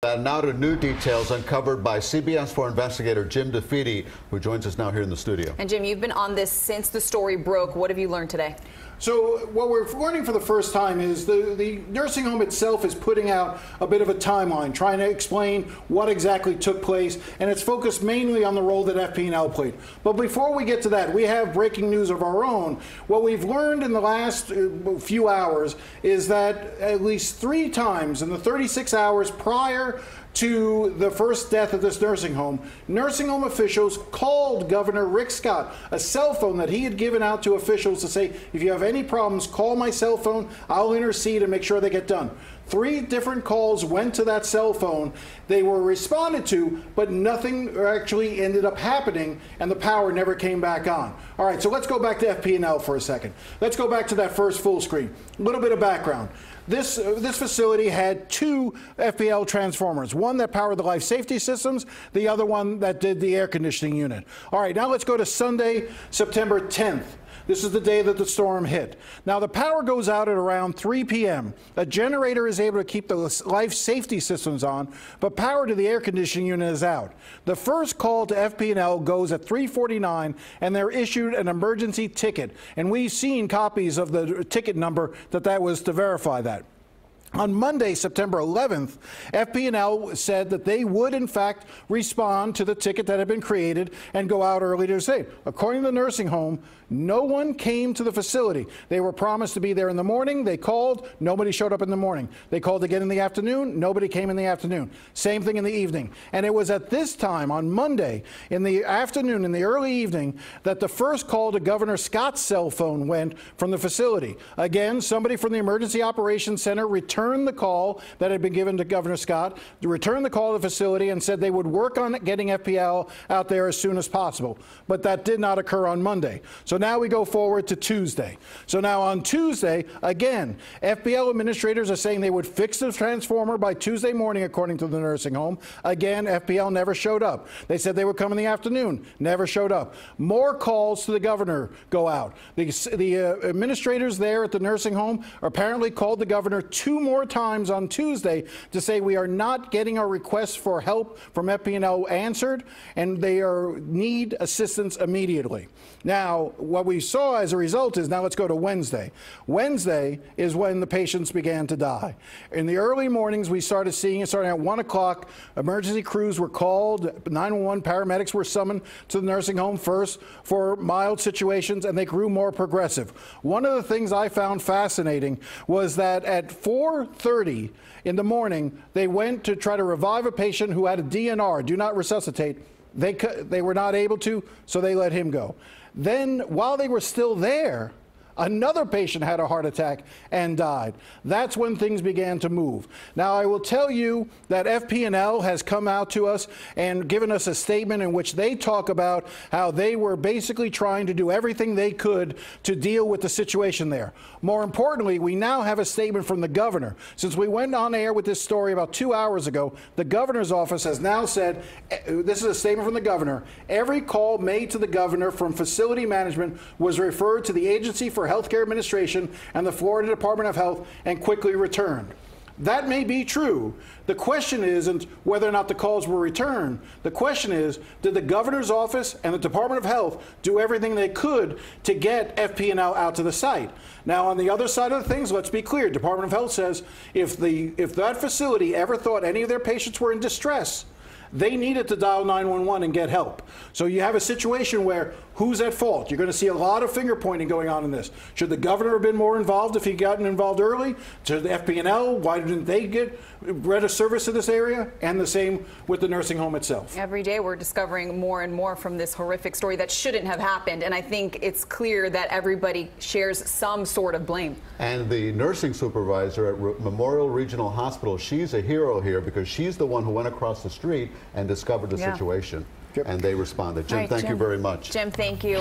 Now to new details uncovered by CBS 4 investigator Jim DeFede, who joins us now here in the studio. And Jim, you've been on this since the story broke. What have you learned today? So what we're learning for the first time is the nursing home itself is putting out a bit of a timeline, trying to explain what exactly took place, and it's focused mainly on the role that FP&L played. But before we get to that, we have breaking news of our own. What we've learned in the last few hours is that at least 3 times in the 36 hours prior to the first death of this nursing home officials called Governor Rick Scott a cell phone that he had given out to officials to say, if you have any problems, call my cell phone, I'll intercede and make sure they get done. 3 different calls went to that cell phone. They were responded to, but nothing actually ended up happening, and the power never came back on. All right, so let's go back to FP&L for a second. Let's go back to that first full screen. A little bit of background. This facility had 2 FP&L transformers, one that powered the life safety systems, the other one that did the air conditioning unit. All right, now let's go to Sunday, September 10th. This is the day that the storm hit. Now, the power goes out at around 3 p.m. A generator is able to keep the life safety systems on, but power to the air conditioning unit is out. The first call to FP&L goes at 3:49, and they're issued an emergency ticket. And we've seen copies of the ticket number that was to verify that. On Monday, September 11th, FP&L said that they would, in fact, respond to the ticket that had been created and go out early to say. According to the nursing home, no one came to the facility. They were promised to be there in the morning. They called. Nobody showed up in the morning. They called again in the afternoon. Nobody came in the afternoon. Same thing in the evening. And it was at this time, on Monday, in the afternoon, in the early evening, that the first call to Governor Scott's cell phone went from the facility. Again, somebody from the Emergency Operations Center returned the call that had been given to Governor Scott, returned the call to the facility and said they would work on getting FP&L out there as soon as possible. But that did not occur on Monday. So now we go forward to Tuesday. So now on Tuesday, again, FP&L administrators are saying they would fix the transformer by Tuesday morning, according to the nursing home. Again, FP&L never showed up. They said they would come in the afternoon, never showed up. More calls to the governor go out. The administrators there at the nursing home apparently called the governor 2 more times on Tuesday to say we are not getting our requests for help from FP&L answered, and they need assistance immediately. Now, what we saw as a result is, now let's go to Wednesday. Wednesday is when the patients began to die. In the early mornings, we started seeing it starting at 1 o'clock. Emergency crews were called. 911 paramedics were summoned to the nursing home first for mild situations, and they grew more progressive. One of the things I found fascinating was that at 4:30 in the morning, they went to try to revive a patient who had a DNR, do not resuscitate. They were not able to, so they let him go. Then, while they were still there, another patient had a heart attack and died. That's when things began to move. Now, I will tell you that FP&L has come out to us and given us a statement in which they talk about how they were basically trying to do everything they could to deal with the situation there. More importantly, we now have a statement from the governor. Since we went on air with this story about 2 hours ago, the governor's office has now said, this is a statement from the governor, every call made to the governor from facility management was referred to the Agency for Healthcare Administration and the Florida Department of Health and quickly returned. That may be true. The question isn't whether or not the calls were returned. The question is, did the governor's office and the Department of Health do everything they could to get FP&L out to the site? Now, on the other side of the things, let's be clear. Department of Health says if that facility ever thought any of their patients were in distress, they needed to dial 911 and get help. So you have a situation where who's at fault? You're going to see a lot of finger pointing going on in this. Should the governor have been more involved if he'd gotten involved early? To the FP&L, why didn't they get a service to this area? And the same with the nursing home itself. Every day we're discovering more and more from this horrific story that shouldn't have happened. And I think it's clear that everybody shares some sort of blame. And the nursing supervisor at Memorial Regional Hospital, she's a hero here because she's the one who went across the street and discovered the situation. And they responded. Jim, thank you very much. Jim, thank you.